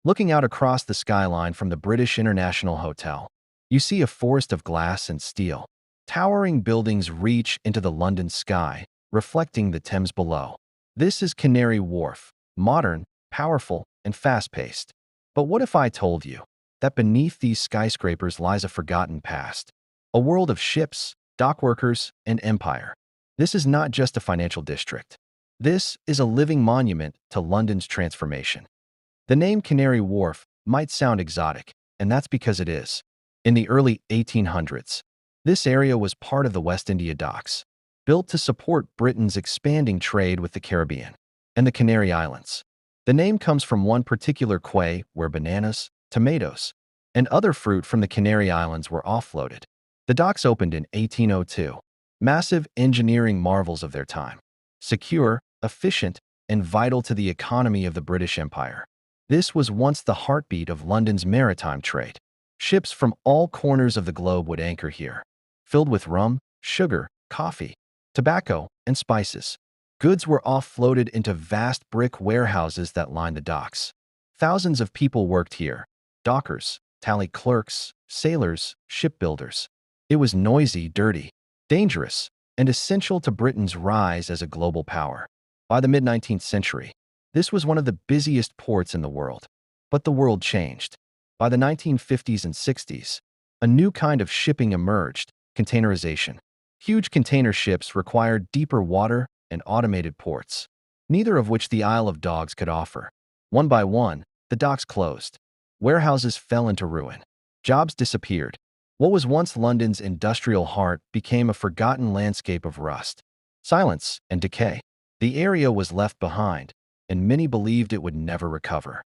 Looking out across the skyline from the British International Hotel, you see a forest of glass and steel. Towering buildings reach into the London sky, reflecting the Thames below. This is Canary Wharf, modern, powerful, and fast-paced. But what if I told you that beneath these skyscrapers lies a forgotten past? A world of ships, dockworkers, and empire. This is not just a financial district. This is a living monument to London's transformation. The name Canary Wharf might sound exotic, and that's because it is. In the early 1800s, this area was part of the West India Docks, built to support Britain's expanding trade with the Caribbean and the Canary Islands. The name comes from one particular quay where bananas, tomatoes, and other fruit from the Canary Islands were offloaded. The docks opened in 1802, massive engineering marvels of their time, secure, efficient, and vital to the economy of the British Empire. This was once the heartbeat of London's maritime trade. Ships from all corners of the globe would anchor here, filled with rum, sugar, coffee, tobacco, and spices. Goods were offloaded into vast brick warehouses that lined the docks. Thousands of people worked here: dockers, tally clerks, sailors, shipbuilders. It was noisy, dirty, dangerous, and essential to Britain's rise as a global power. By the mid-19th century, this was one of the busiest ports in the world. But the world changed. By the 1950s and 60s, a new kind of shipping emerged: containerization. Huge container ships required deeper water and automated ports, neither of which the Isle of Dogs could offer. One by one, the docks closed. Warehouses fell into ruin. Jobs disappeared. What was once London's industrial heart became a forgotten landscape of rust, silence, and decay. The area was left behind, and many believed it would never recover.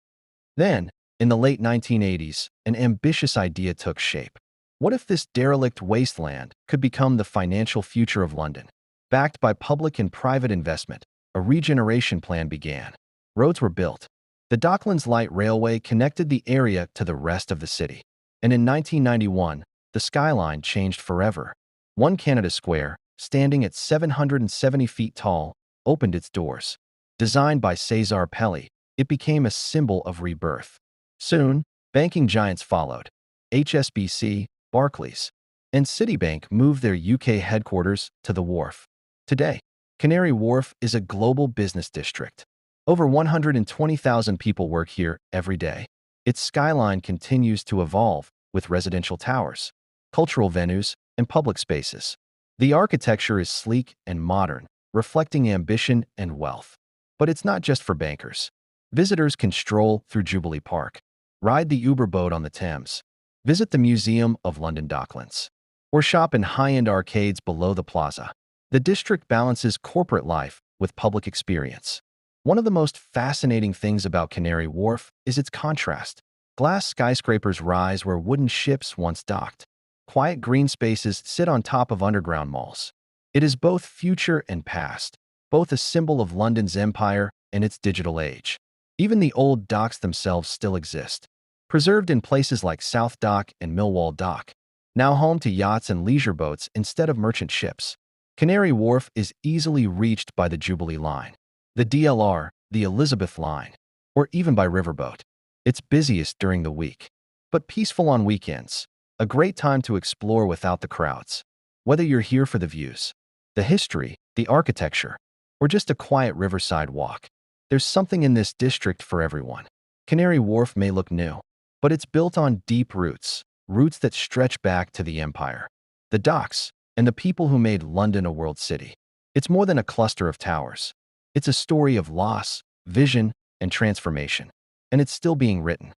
Then, in the late 1980s, an ambitious idea took shape. What if this derelict wasteland could become the financial future of London? Backed by public and private investment, a regeneration plan began. Roads were built. The Docklands Light Railway connected the area to the rest of the city. And in 1991, the skyline changed forever. One Canada Square, standing at 770 feet tall, opened its doors. Designed by Cesar Pelli, it became a symbol of rebirth. Soon, banking giants followed. HSBC, Barclays, and Citibank moved their UK headquarters to the wharf. Today, Canary Wharf is a global business district. Over 120,000 people work here every day. Its skyline continues to evolve with residential towers, cultural venues, and public spaces. The architecture is sleek and modern, reflecting ambition and wealth. But it's not just for bankers. Visitors can stroll through Jubilee Park, ride the Uber boat on the Thames, visit the Museum of London Docklands, or shop in high-end arcades below the plaza. The district balances corporate life with public experience. One of the most fascinating things about Canary Wharf is its contrast. Glass skyscrapers rise where wooden ships once docked. Quiet green spaces sit on top of underground malls. It is both future and past, both a symbol of London's empire and its digital age. Even the old docks themselves still exist, preserved in places like South Dock and Millwall Dock, now home to yachts and leisure boats instead of merchant ships. Canary Wharf is easily reached by the Jubilee Line, the DLR, the Elizabeth Line, or even by riverboat. It's busiest during the week, but peaceful on weekends, a great time to explore without the crowds. Whether you're here for the views, the history, the architecture, or just a quiet riverside walk, there's something in this district for everyone. Canary Wharf may look new, but it's built on deep roots that stretch back to the empire, the docks, and the people who made London a world city. It's more than a cluster of towers. It's a story of loss, vision, and transformation, and it's still being written.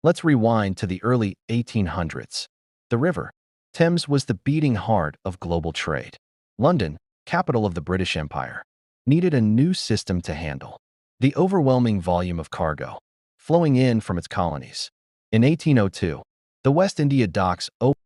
Let's rewind to the early 1800s. The River Thames was the beating heart of global trade. London, capital of the British Empire, needed a new system to handle the overwhelming volume of cargo flowing in from its colonies. In 1802, the West India Docks opened